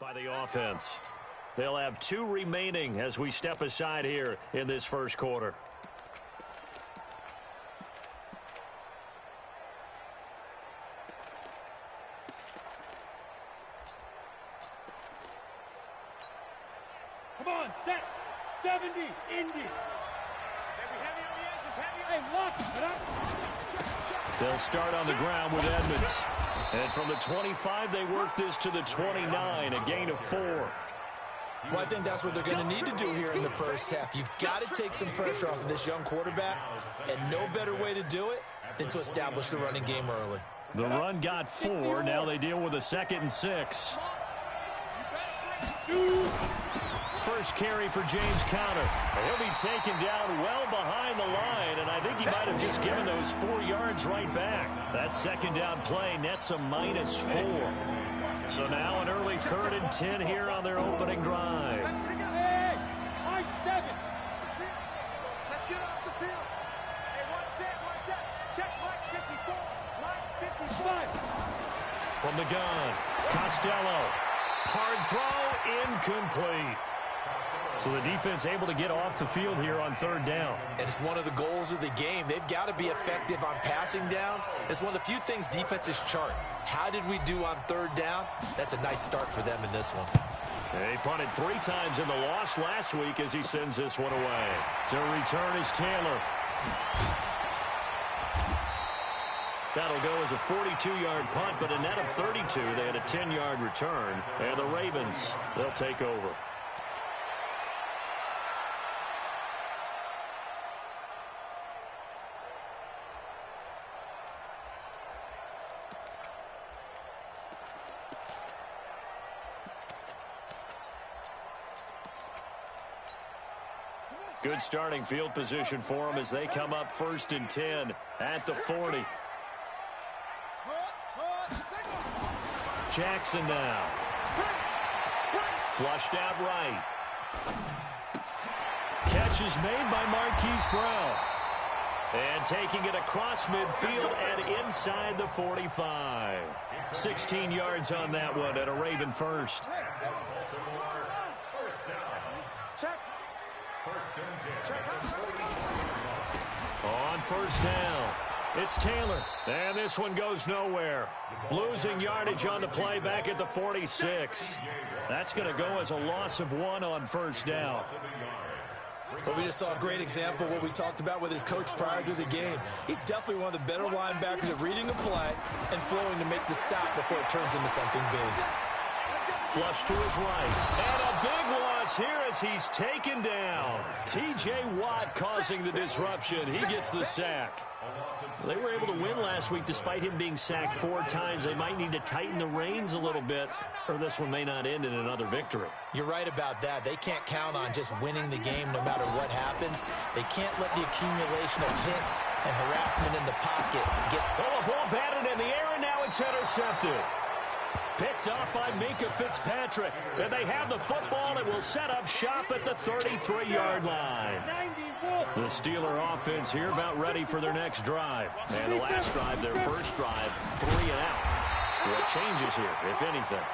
by the offense. They'll have 2 remaining as we step aside here in this first quarter. Come on, set. 70, Indy. Heavy on the edges, heavy. Hey, lock it up. They'll start on the ground with Edmonds. And from the 25, they work this to the 29, a gain of 4. Well, I think that's what they're going to need to do here in the first half. You've got to take some pressure off of this young quarterback, and no better way to do it than to establish the running game early. The run got 4. Now they deal with a 2nd and 6. First carry for James Conner. He'll be taken down well behind the line, and I think he might have just given those 4 yards right back. That 2nd down play nets a -4. So now an early 3rd and 10 here on their opening drive. Hey, I-7. Let's get off the field. Hey, one set. Check line 54. Line 55. From the gun, Costello. Hard throw, incomplete. So the defense able to get off the field here on 3rd down. And it's one of the goals of the game. They've got to be effective on passing downs. It's one of the few things defenses chart. How did we do on 3rd down? That's a nice start for them in this one. He punted 3 times in the loss last week as he sends this one away. To return is Taylor. That'll go as a 42-yard punt, but a net of 32. They had a 10-yard return. And the Ravens, they'll take over. Good starting field position for them as they come up 1st and 10 at the 40. Jackson now. Flushed out right. Catch is made by Marquise Brown. And taking it across midfield and inside the 45. 16 yards on that one at a Raven first. On 1st down, it's Taylor. And this one goes nowhere. Losing yardage on the play back at the 46. That's going to go as a loss of 1 on 1st down. But we just saw a great example of what we talked about with his coach prior to the game. He's definitely one of the better linebackers at reading a play and flowing to make the stop before it turns into something big. Flush to his right. And a big loss here as he's taken down. T.J. Watt causing the disruption. He gets the sack. They were able to win last week despite him being sacked 4 times. They might need to tighten the reins a little bit, or this one may not end in another victory. You're right about that. They can't count on just winning the game no matter what happens. They can't let the accumulation of hits and harassment in the pocket get... Oh, a ball batted in the air, and now it's intercepted. Picked up by Minkah Fitzpatrick. And they have the football and will set up shop at the 33-yard line. The Steeler offense here about ready for their next drive. And the last drive, their first drive, 3 and out. What changes here, if anything?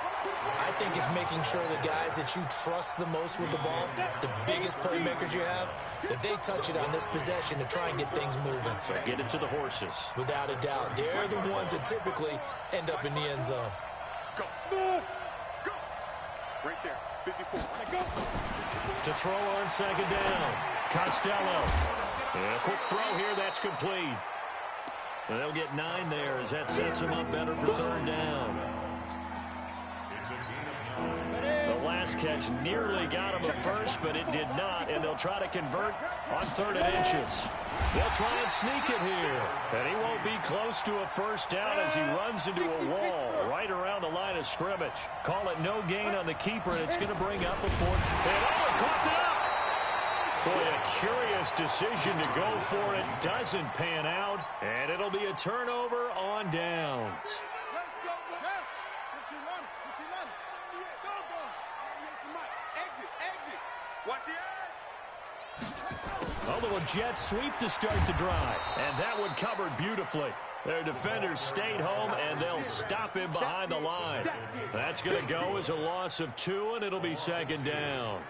I think it's making sure the guys that you trust the most with the ball, the biggest playmakers you have, that they touch it on this possession to try and get things moving. So get it to the horses. Without a doubt. They're the ones that typically end up in the end zone. Go. Go. Right there. 54. Go. To throw on 2nd down. Costello. And a quick throw here. That's complete. And they'll get 9 there as that sets them up better for 3rd down. The last catch nearly got him a first, but it did not. And they'll try to convert on 3rd and inches. They'll try and sneak it here. And he won't be close to a first down as he runs into a wall right around the line of scrimmage. Call it no gain on the keeper, and it's going to bring up a 4th. And coughed it up! Boy, a curious decision to go for it. Doesn't pan out, and it'll be a turnover on downs. A little jet sweep to start the drive, and that one covered beautifully. Their defenders stayed home, and they'll stop him behind the line. That's going to go as a loss of 2, and it'll be second down.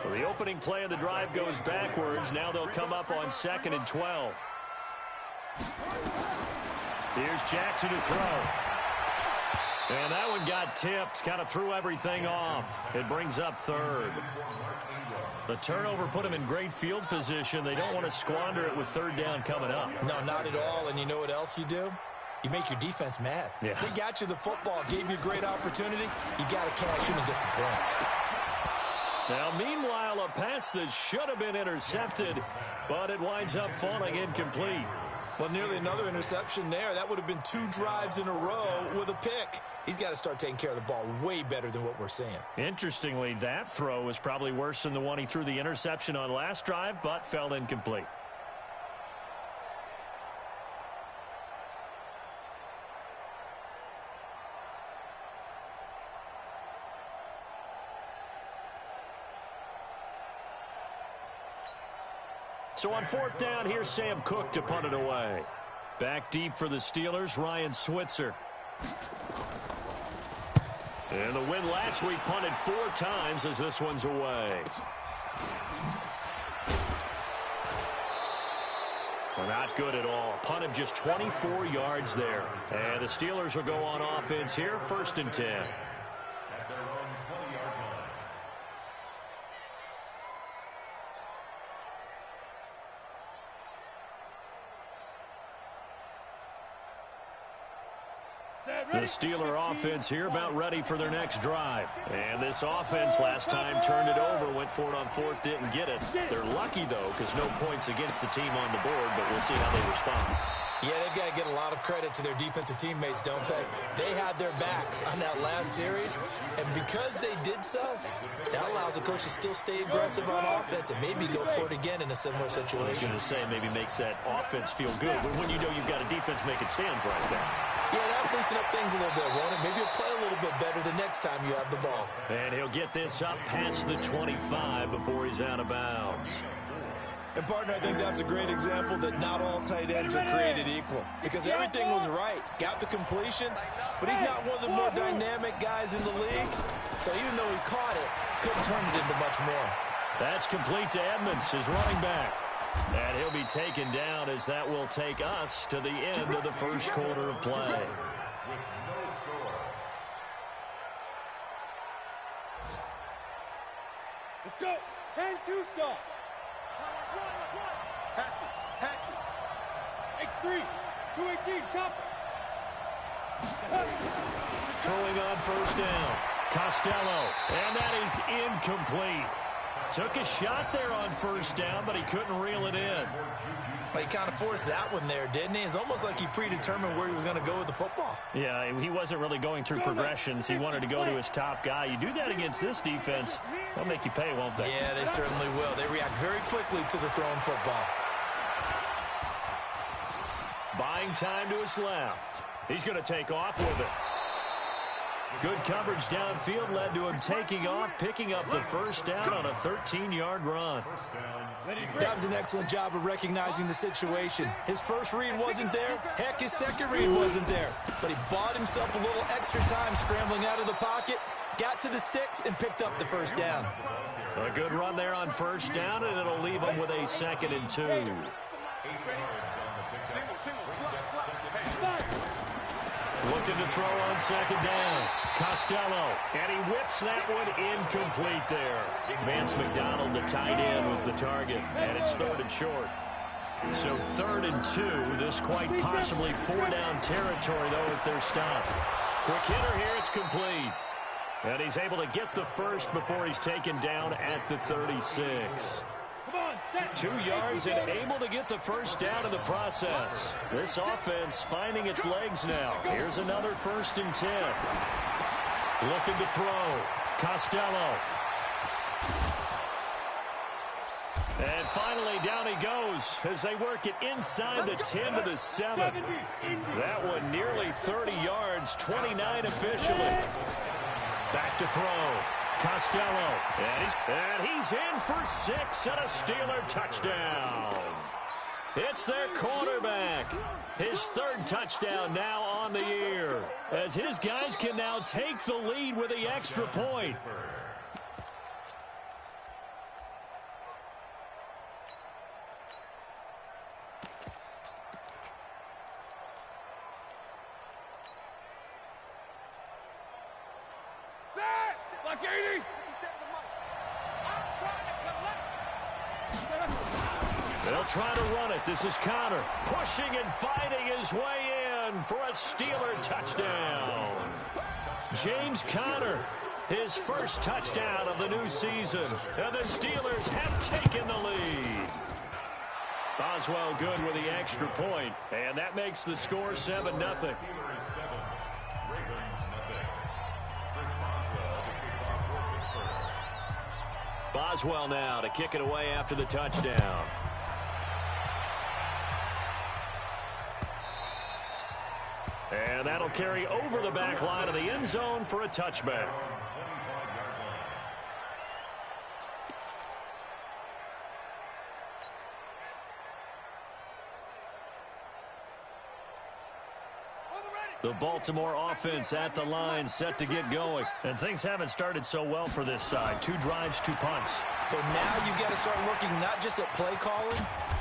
So the opening play of the drive goes backwards. Now they'll come up on 2nd and 12. Here's Jackson to throw. And that one got tipped, kind of threw everything off. It brings up 3rd. The turnover put them in great field position. They don't want to squander it with 3rd down coming up. No, not at all. And you know what else you do? You make your defense mad. Yeah. They got you the football, gave you a great opportunity. You got to cash in and get some points. Now, meanwhile, a pass that should have been intercepted, but it winds up falling incomplete. Well, nearly another interception there. That would have been 2 drives in a row with a pick. He's got to start taking care of the ball way better than what we're seeing. Interestingly, that throw was probably worse than the one he threw the interception on last drive, but fell incomplete. So on 4th down, here's Sam Cook to punt it away. Back deep for the Steelers, Ryan Switzer. And the win last week punted 4 times as this one's away. Well, not good at all. Punt of just 24 yards there. And the Steelers will go on offense here, 1st and 10. The Steeler offense here about ready for their next drive. And this offense last time turned it over, went for it on 4th, didn't get it. They're lucky, though, because no points against the team on the board, but we'll see how they respond. Yeah, they've got to get a lot of credit to their defensive teammates, don't they? They had their backs on that last series, and because they did so, that allows the coach to still stay aggressive on offense and maybe go for it again in a similar situation. I was going to say maybe makes that offense feel good, but when you know you've got a defense making stands like that. Yeah, that'll loosen up things a little bit, won't it? Maybe you'll play a little bit better the next time you have the ball. And he'll get this up past the 25 before he's out of bounds. And, partner, I think that's a great example that not all tight ends are created equal. Because everything was right. Got the completion, but he's not one of the more dynamic guys in the league. So even though he caught it, couldn't turn it into much more. That's complete to Edmonds, his running back. And he'll be taken down as that will take us to the end of the first quarter of play. Let's go. 10-2 stop. Hatch it. X3. 218. Chop it. Throwing on 1st down. Costello. And that is incomplete. Took a shot there on 1st down, but he couldn't reel it in. Well, he kind of forced that one there, didn't he? It's almost like he predetermined where he was going to go with the football. Yeah, he wasn't really going through progressions. He wanted to go to his top guy. You do that against this defense, they'll make you pay, won't they? Yeah, they certainly will. They react very quickly to the thrown football. Buying time to his left. He's going to take off with it. Good coverage downfield led to him taking off, picking up the 1st down on a 13-yard run. That was an excellent job of recognizing the situation. His first read wasn't there. Heck, his second read wasn't there. But he bought himself a little extra time scrambling out of the pocket, got to the sticks, and picked up the 1st down. A good run there on 1st down, and it'll leave him with a 2nd and 2. Looking to throw on 2nd down. Costello, and he whips that one incomplete there. Vance McDonald, the tight end, was the target, and it's 3rd and short. So 3rd and 2, this quite possibly 4-down territory, though, if they're stopped. Quick hitter here, it's complete. And he's able to get the 1st before he's taken down at the 36. 2 yards and able to get the 1st down in the process. This offense finding its legs now. Here's another 1st and 10. Looking to throw. Costello. And finally down he goes as they work it inside the 10 to the 7. That one nearly 30 yards, 29 officially. Back to throw. Costello, and he's in for 6 and a Steeler touchdown. It's their quarterback. His third touchdown now on the year, as his guys can now take the lead with the extra point. Like 80. They'll try to run it. This is Connor pushing and fighting his way in for a Steeler touchdown. James Conner, his first touchdown of the new season, and the Steelers have taken the lead. Boswell good with the extra point, and that makes the score 7-0. Boswell now to kick it away after the touchdown. And that'll carry over the back line of the end zone for a touchback. The Baltimore offense at the line, set to get going. And things haven't started so well for this side. 2 drives, 2 punts. So now you've got to start looking not just at play calling,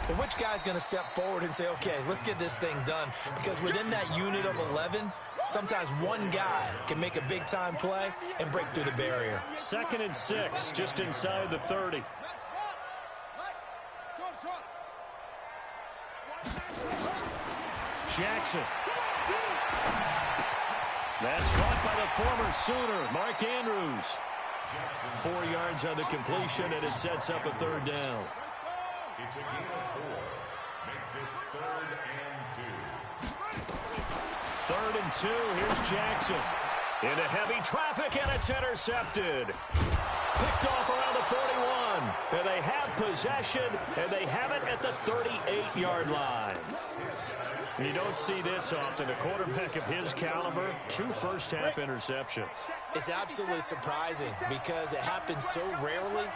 but which guy's going to step forward and say, okay, let's get this thing done. Because within that unit of 11, sometimes one guy can make a big-time play and break through the barrier. 2nd and 6, just inside the 30. Jackson. That's caught by the former Sooner, Mark Andrews. 4 yards on the completion, and it sets up a 3rd down. It's a gain of 4. Makes it 3rd and 2. 3rd and 2. Here's Jackson. Into heavy traffic, and it's intercepted. Picked off around the 41. And they have possession, and they have it at the 38-yard line. You don't see this often. A quarterback of his caliber, 2 first-half interceptions. It's absolutely surprising because it happens so rarely.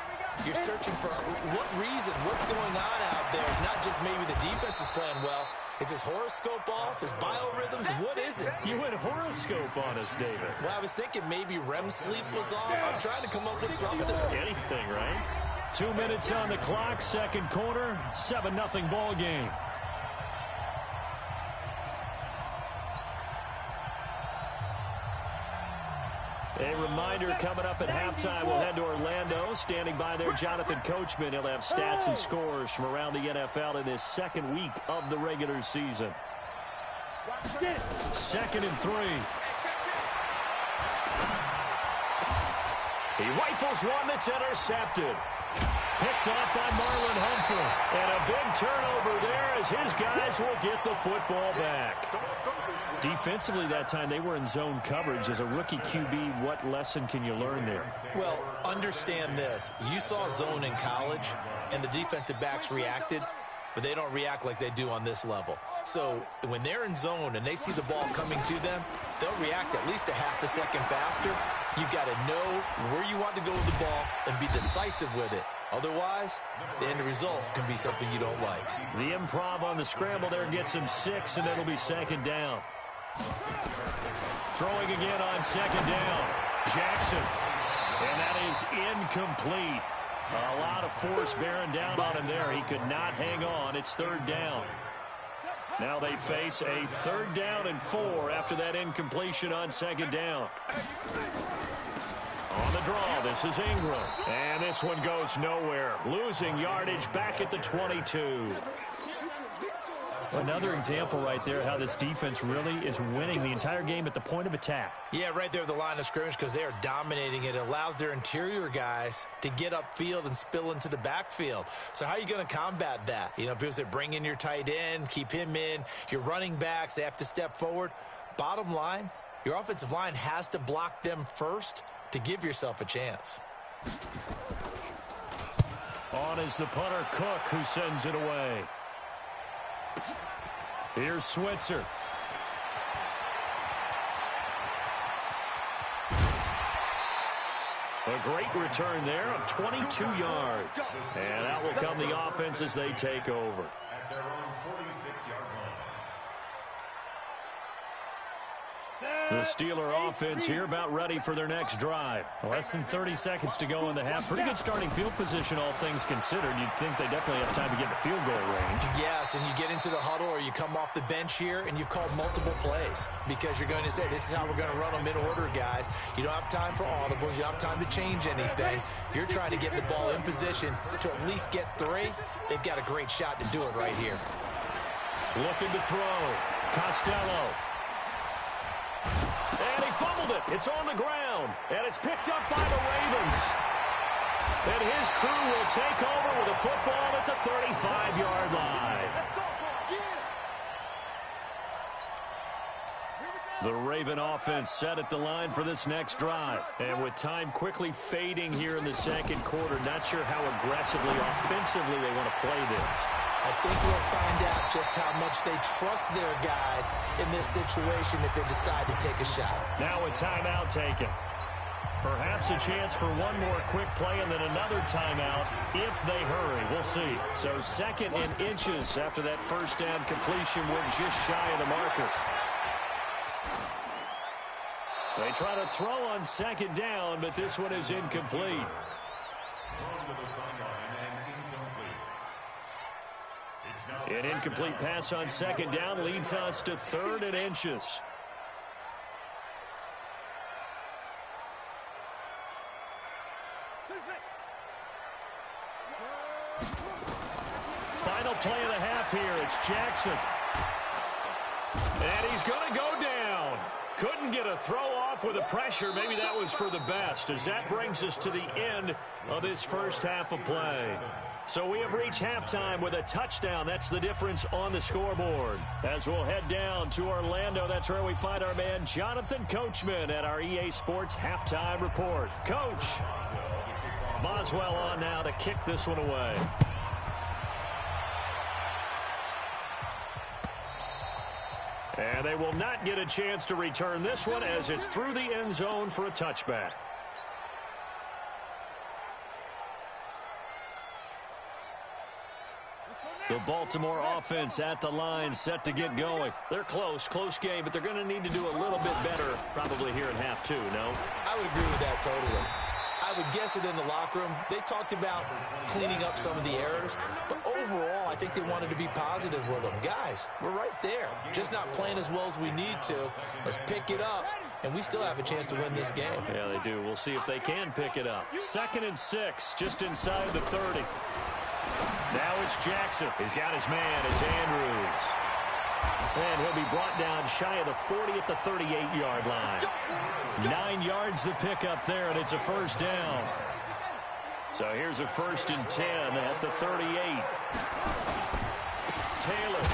You're searching for what reason, what's going on out there. It's not just maybe the defense is playing well. Is his horoscope off? His biorhythms? What is it? You went horoscope on us, David. Well, I was thinking maybe REM sleep was off. I'm trying to come up with something. Anything, right? 2 minutes on the clock, 2nd quarter, 7-0 ball game. A reminder, coming up at halftime, we'll head to Orlando. Standing by there, Jonathan Coachman. He'll have stats and scores from around the NFL in this 2nd week of the regular season. 2nd and 3. He rifles one that's intercepted. Picked off by Marlon Humphrey. And a big turnover there as his guys will get the football back. Defensively that time, they were in zone coverage. As a rookie QB, what lesson can you learn there? Well, understand this. You saw zone in college, and the defensive backs reacted, but they don't react like they do on this level. So when they're in zone and they see the ball coming to them, they'll react at least a half a second faster. You've got to know where you want to go with the ball and be decisive with it. Otherwise, the end result can be something you don't like. The improv on the scramble there gets him 6, and it'll be 2nd down. Throwing again on 2nd down. Jackson. And that is incomplete. A lot of force bearing down on him there. He could not hang on. It's 3rd down. Now they face a 3rd down and 4 after that incompletion on 2nd down. On the draw, this is Ingram. And this one goes nowhere. Losing yardage back at the 22. Another example right there how this defense really is winning the entire game at the point of attack. Yeah, right there at the line of scrimmage because they are dominating it. It allows their interior guys to get upfield and spill into the backfield. So how are you going to combat that? You know, people say bring in your tight end, keep him in. Your running backs, they have to step forward. Bottom line, your offensive line has to block them first to give yourself a chance. On is the punter, Cook, who sends it away. Here's Switzer. A great return there of 22 yards. And out will come the offense as they take over. at their own 46-yard line. The Steeler offense here about ready for their next drive. Less than 30 seconds to go in the half. Pretty good starting field position, all things considered. You'd think they definitely have time to get in the field goal range. Yes, and you get into the huddle or you come off the bench here and you've called multiple plays because you're going to say, this is how we're going to run them in order, guys. You don't have time for audibles. You don't have time to change anything. You're trying to get the ball in position to at least get 3. They've got a great shot to do it right here. Looking to throw. Costello. And he fumbled it. It's on the ground. And it's picked up by the Ravens. And his crew will take over with a football at the 35-yard line. The Raven offense set at the line for this next drive. And with time quickly fading here in the second quarter, not sure how aggressively, offensively they want to play this. I think we'll find out just how much they trust their guys in this situation if they decide to take a shot. Now a timeout taken. Perhaps a chance for one more quick play and then another timeout if they hurry. We'll see. So 2nd and inches after that first down completion went just shy of the marker. They try to throw on 2nd down, but this one is incomplete. An incomplete pass on 2nd down leads us to 3rd and inches. Final play of the half here. It's Jackson. And he's going to go down. Couldn't get a throw off with the pressure. Maybe that was for the best, as that brings us to the end of this first half of play. So we have reached halftime with a touchdown. That's the difference on the scoreboard. As we'll head down to Orlando, that's where we find our man Jonathan Coachman at our EA Sports Halftime Report. Coach, Boswell on now to kick this one away. And they will not get a chance to return this one as it's through the end zone for a touchback. The Baltimore offense at the line, set to get going. They're close game, but they're going to need to do a little bit better probably here in half 2, no? I would agree with that totally. I would guess it in the locker room. They talked about cleaning up some of the errors, but overall, I think they wanted to be positive with them. Guys, we're right there. Just not playing as well as we need to. Let's pick it up, and we still have a chance to win this game. Yeah, they do. We'll see if they can pick it up. 2nd and 6, just inside the 30. Now it's Jackson. He's got his man. It's Andrews. And he'll be brought down shy of the 40 at the 38-yard line. 9 yards the pickup there, and it's a first down. So here's a 1st and 10 at the 38. Taylor.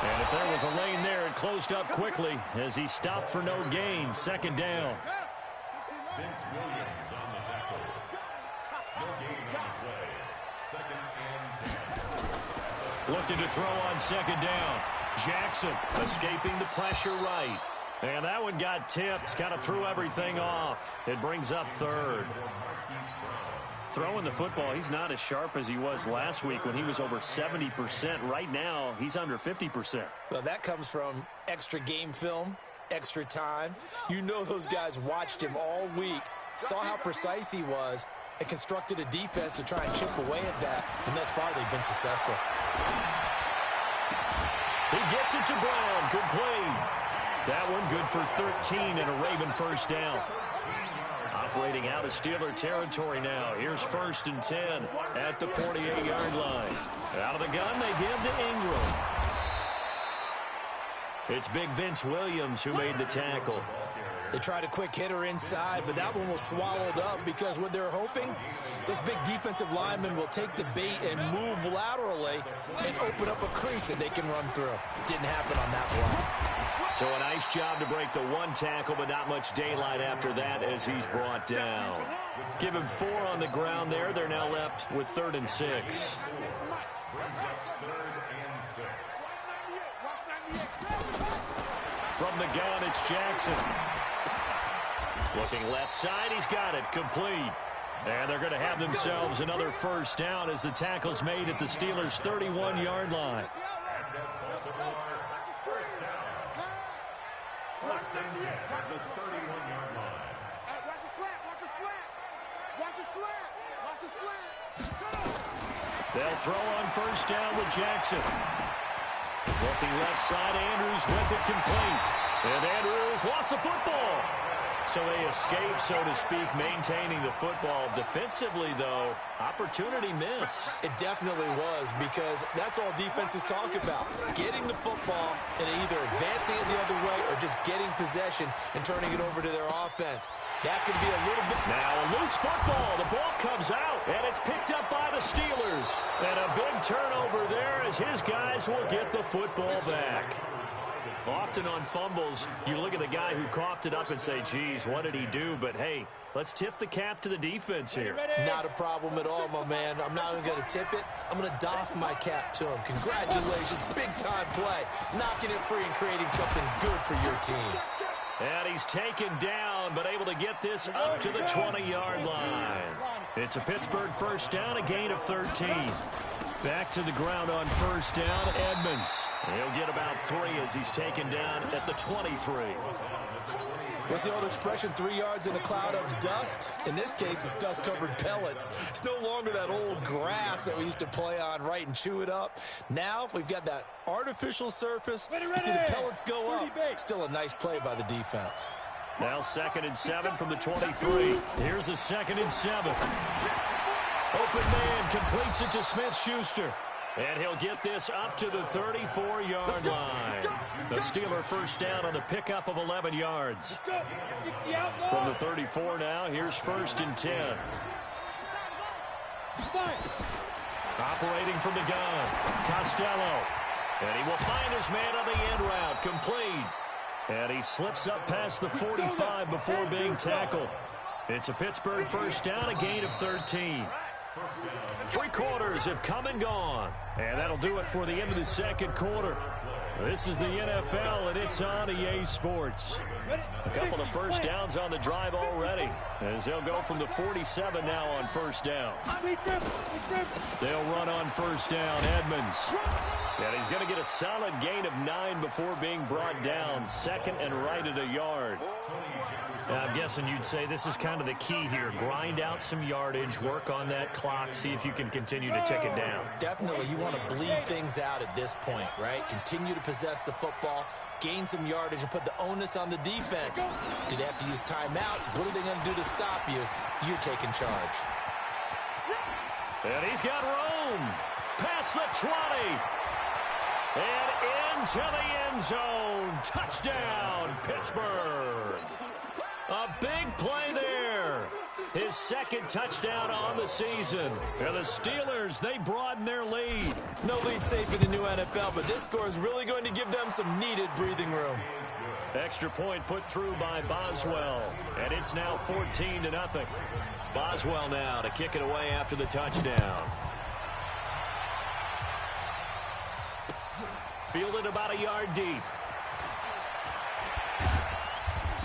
And if there was a lane there, it closed up quickly as he stopped for no gain. 2nd down. Vince Williams on the tackle. No gain on the play. 2nd and 10. Looking to throw on 2nd down. Jackson escaping the pressure right. And that one got tipped. Kind of threw everything off. It brings up 3rd. Throwing the football, he's not as sharp as he was last week when he was over 70%. Right now, he's under 50%. Well, that comes from extra game film, extra time. You know those guys watched him all week, saw how precise he was, and constructed a defense to try and chip away at that. And thus far, they've been successful. He gets it to Brown, complete. That one good for 13 and a Raven first down. Operating out of Steeler territory now. Here's 1st and 10 at the 48-yard line. Out of the gun, they give to Ingram. It's big Vince Williams who made the tackle. They tried a quick hitter inside, but that one was swallowed up because what they're hoping, this big defensive lineman will take the bait and move laterally and open up a crease that they can run through. Didn't happen on that block. So a nice job to break the one tackle, but not much daylight after that as he's brought down. Give him 4 on the ground there. They're now left with 3rd and 6. From the gun, it's Jackson. Looking left side, he's got it, complete. And they're going to have themselves another first down as the tackle's made at the Steelers' 31-yard line. First and 10 at the 31-yard line. Watch his flat. Watch his flat. Watch his flat. Watch his flat. They'll throw on first down with Jackson. Looking left side, Andrews with it complete. And Andrews lost the football. So they escape, so to speak, maintaining the football. Defensively, though, opportunity miss. It definitely was, because that's all defenses talk about. Getting the football and either advancing it the other way or just getting possession and turning it over to their offense. That could be a little bit... Now a loose football. The ball comes out, and it's picked up by the Steelers. And a big turnover there as his guys will get the football back. Often on fumbles, you look at the guy who coughed it up and say, geez, what did he do? But, hey, let's tip the cap to the defense here. Not a problem at all, my man. I'm not even going to tip it. I'm going to doff my cap to him. Congratulations. Big-time play. Knocking it free and creating something good for your team. And he's taken down, but able to get this up to the 20-yard line. It's a Pittsburgh first down, a gain of 13. Back to the ground on first down, Edmonds. He'll get about 3 as he's taken down at the 23. What's the old expression, 3 yards in a cloud of dust? In this case, it's dust-covered pellets. It's no longer that old grass that we used to play on, right, and chew it up. Now we've got that artificial surface. You see the pellets go up. Still a nice play by the defense. Now 2nd and 7 from the 23. Here's a 2nd and 7. Open man completes it to Smith-Schuster. And he'll get this up to the 34-yard line. The Steeler first down on the pickup of 11 yards. From the 34 now, here's 1st and 10. Operating from the gun, Costello. And he will find his man on the end route, complete. And he slips up past the 45 before being tackled. It's a Pittsburgh first down, a gain of 13. 3 quarters have come and gone. And that'll do it for the end of the second quarter. This is the NFL, and it's on EA Sports. A couple of first downs on the drive already, as they'll go from the 47 now on first down. They'll run on first down, Edmonds. And he's going to get a solid gain of 9 before being brought down. 2nd and right at a yard. I'm guessing you'd say this is kind of the key here. Grind out some yardage, work on that clock, see if you can continue to tick it down. Definitely, you want to bleed things out at this point, right? Continue to possess the football, gain some yardage, and put the onus on the defense. Do they have to use timeouts? What are they going to do to stop you? You're taking charge. And he's got room. Past the 20. And into the end zone. Touchdown, Pittsburgh. A big play there. His 2nd touchdown on the season. And the Steelers, they broaden their lead. No lead safe in the new NFL, but this score is really going to give them some needed breathing room. Extra point put through by Boswell. And it's now 14-0. Boswell now to kick it away after the touchdown. Fielded about a yard deep.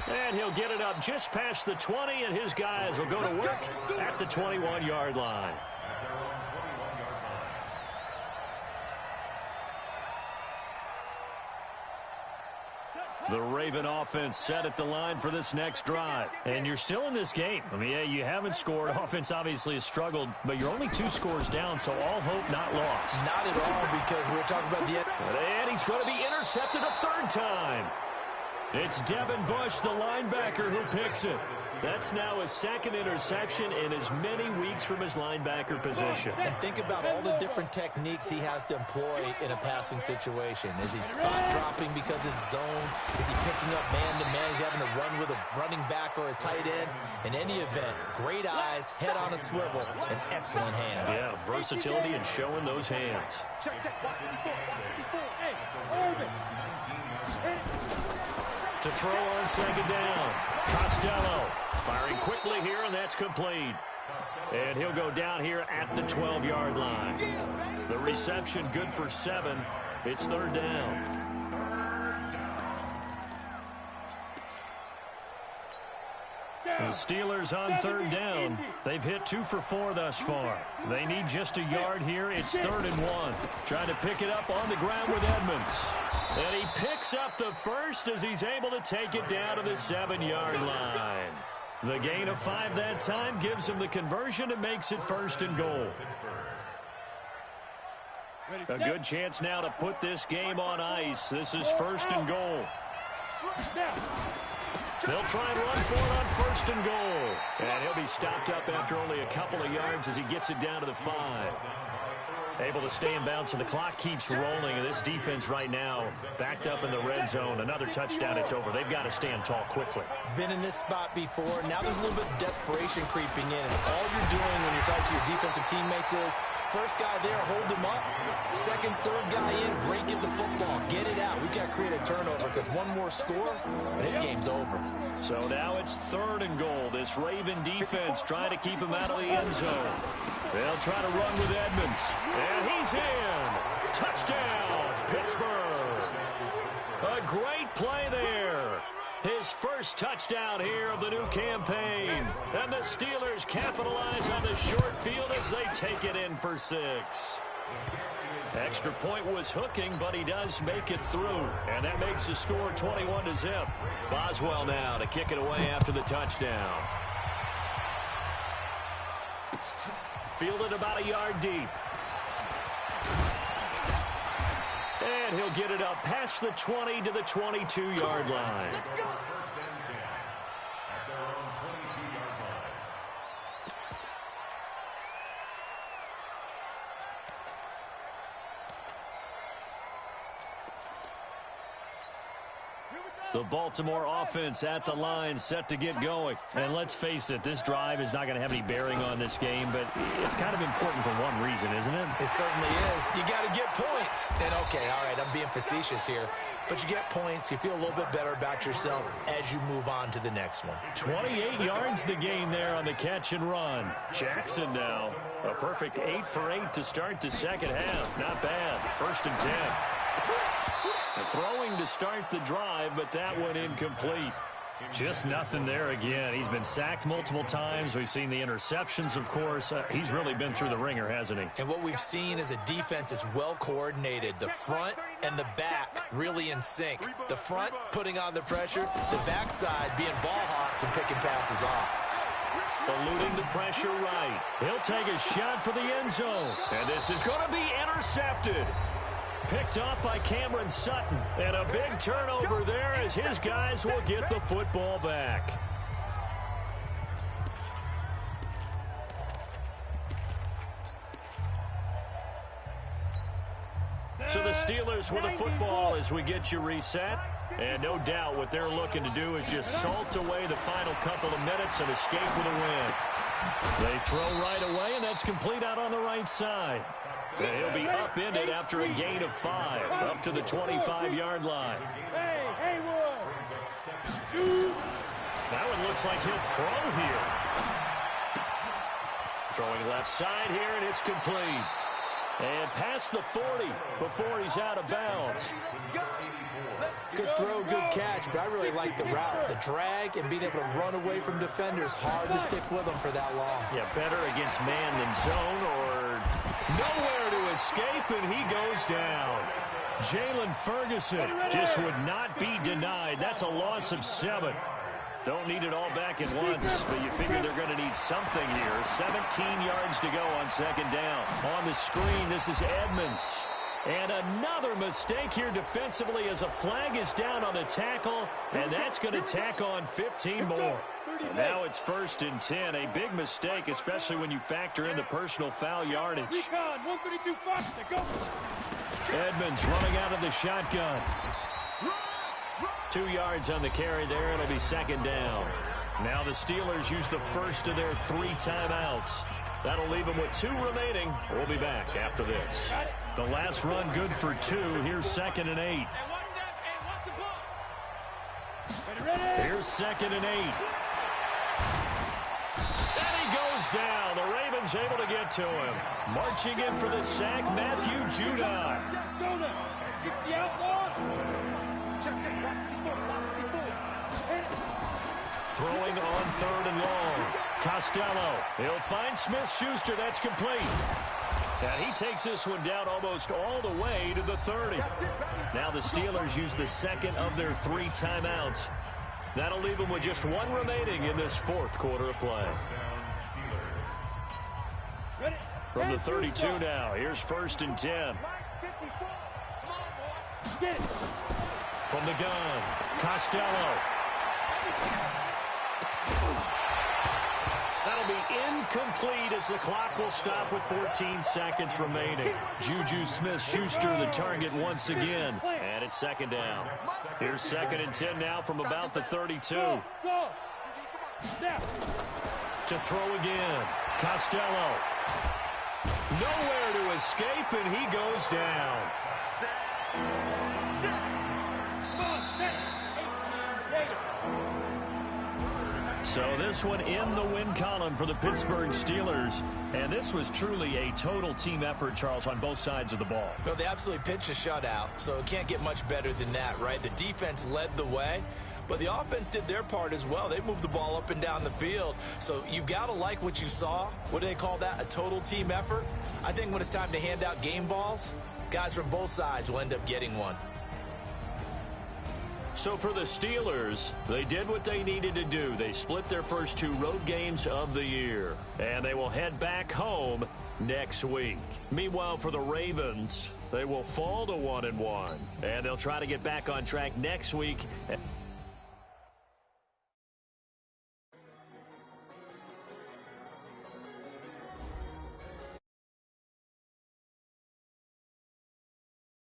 And he'll get it up just past the 20, and his guys will go to work at the 21-yard line. The Raven offense set at the line for this next drive. And you're still in this game. I mean, yeah, you haven't scored. Offense obviously has struggled, but you're only 2 scores down, so all hope not lost. Not at all, because we're talking about the end. And he's going to be intercepted a 3rd time. It's Devin Bush, the linebacker, who picks it. That's now his 2nd interception in as many weeks from his linebacker position. And think about all the different techniques he has to employ in a passing situation. Is he spot dropping because it's zone? Is he picking up man-to-man? Is he having to run with a running back or a tight end? In any event, great eyes, head on a swivel, and excellent hands. Yeah, versatility and showing those hands. To throw on 2nd down. Costello firing quickly here, and that's complete. And he'll go down here at the 12-yard line. The reception good for 7. It's 3rd down. The Steelers on third down. They've hit 2 for 4 thus far. They need just a yard here. It's 3rd and 1. Trying to pick it up on the ground with Edmonds. And he picks up the first as he's able to take it down to the 7-yard line. The gain of 5 that time gives him the conversion and makes it 1st and goal. A good chance now to put this game on ice. This is 1st and goal. They'll try and run for it on 1st and goal. And he'll be stopped up after only a couple of yards as he gets it down to the 5. Able to stay in bounds, so the clock keeps rolling. This defense right now backed up in the red zone. Another touchdown, it's over. They've got to stand tall quickly. Been in this spot before. Now there's a little bit of desperation creeping in. And all you're doing when you're talking to your defensive teammates is, first guy there, hold him up. Second, third guy in, break it the football. Get it out. We've got to create a turnover because one more score, and this game's over. So now it's 3rd and goal. This Raven defense trying to keep him out of the end zone. They'll try to run with Edmonds. And he's in. Touchdown, Pittsburgh. A great play there. His first touchdown here of the new campaign. And the Steelers capitalize on the short field as they take it in for 6. Extra point was hooking, but he does make it through. And that makes the score 21-0. Boswell now to kick it away after the touchdown. Fielded about a yard deep. And he'll get it up past the 20 to the 22-yard line. The Baltimore offense at the line, set to get going. And let's face it, this drive is not going to have any bearing on this game, but it's kind of important for one reason, isn't it? It certainly is. You got to get points. And, okay, all right, I'm being facetious here. But you get points, you feel a little bit better about yourself as you move on to the next one. 28 yards the gain there on the catch and run. Jackson now, a perfect 8 for 8 to start the second half. Not bad. 1st and 10. Throwing to start the drive, but that one incomplete. Just nothing there again. He's been sacked multiple times. We've seen the interceptions, of course. He's really been through the ringer, hasn't he? And what we've seen is a defense that's well coordinated. The front and the back really in sync. The front putting on the pressure, the backside being ball hawks and picking passes off. Eluding the pressure right. He'll take a shot for the end zone. And this is going to be intercepted. Picked off by Cameron Sutton. And a big turnover there as his guys will get the football back. So the Steelers with the football as we get you reset. And no doubt what they're looking to do is just salt away the final couple of minutes and escape with a win. They throw right away, and that's complete out on the right side. And he'll be upended after a gain of 5, up to the 25-yard line. That one looks like he'll throw here. Throwing left side here, and it's complete. And past the 40 before he's out of bounds. Good throw, good catch, but I really like the route. The drag and being able to run away from defenders, hard to stick with them for that long. Yeah, better against man than zone, or nowhere to escape, and he goes down. Jalen Ferguson just would not be denied. That's a loss of 7. Don't need it all back at once, but you figure they're going to need something here. 17 yards to go on second down. On the screen, this is Edmonds. And another mistake here defensively as a flag is down on the tackle, and that's going to tack on 15 more. And now it's 1st and 10. A big mistake, especially when you factor in the personal foul yardage. Edmonds running out of the shotgun. 2 yards on the carry there. It'll be 2nd down. Now the Steelers use the first of their 3 timeouts. That'll leave them with 2 remaining. We'll be back after this. The last run good for 2. Here's 2nd and 8. Here's 2nd and 8. And he goes down. The Ravens able to get to him. Marching in for the sack, Matthew Judon. Throwing on 3rd and long. Costello. He'll find Smith-Schuster. That's complete. And he takes this one down almost all the way to the 30. Now the Steelers use the second of their 3 timeouts. That'll leave them with just 1 remaining in this 4th quarter of play. From the 32 now, here's 1st and 10. From the gun, Costello. That'll be incomplete as the clock will stop with 14 seconds remaining. Juju Smith-Schuster the target once again. And it's 2nd down. Here's 2nd and 10 now from about the 32. To throw again. Costello. Nowhere to escape, and he goes down. So this one in the win column for the Pittsburgh Steelers. And this was truly a total team effort, Charles, on both sides of the ball. No, they absolutely pitched a shutout, so it can't get much better than that, right? The defense led the way, but the offense did their part as well. They moved the ball up and down the field. So you've got to like what you saw. What do they call that? A total team effort? I think when it's time to hand out game balls, guys from both sides will end up getting one. So for the Steelers, they did what they needed to do. They split their first 2 road games of the year, and they will head back home next week. Meanwhile, for the Ravens, they will fall to 1-1, and they'll try to get back on track next week.